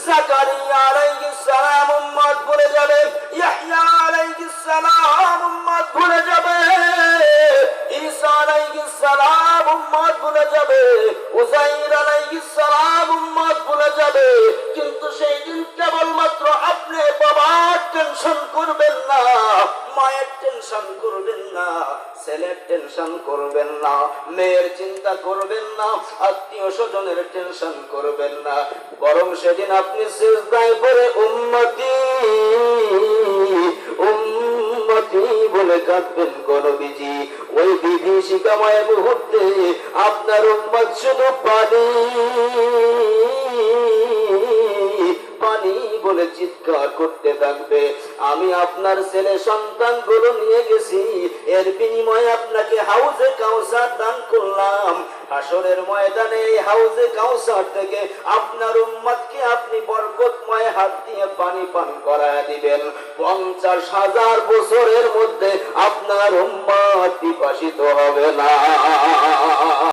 জাকারিয়া আলাইহিস সালাম উম্মত ভুলে যাবে, ইয়াহইয়া আলাইহিস সালাম উম্মত ভুলে যাবে, ঈসা আলাইহিস সালাম উম্মত ভুলে যাবে, উযাইর আলাইহিস সালাম উম্মত ভুলে যাবে। কিন্তু সেই দিন কেবলমাত্র আপনি বাবার টেনশন করবেন না, মায়ের টেনশন করবেন না, ছেলের টেনশন করবেন না, মেয়ের চিন্তা করবেন না, আত্মীয় স্বজনের টেনশন করবেন না, বরং সেদিন আপনি সিজদায় পড়ে উম্মতি উম্মতি বলে কাঁদবেন গো নবীজি। ওই বিভীষিকাময় মুহূর্তে আপনার উম্মত শুধু পানি পানি বলে চিৎকার করতে থাকবে। আমি আপনার ছেলে সন্তান গুলো নিয়ে গেছি, এর বিনিময়ে আপনাকে হাউজে কাউসার দান করলাম। হাসরের ময়দানে এই হাউজে কাউসার থেকে আপনার উম্মতকে আপনি বরকতময় হাত দিয়ে পানি পান করায় দিবেন। 50,000 বছরের মধ্যে আপনার উম্মত পিপাসিত হবে না।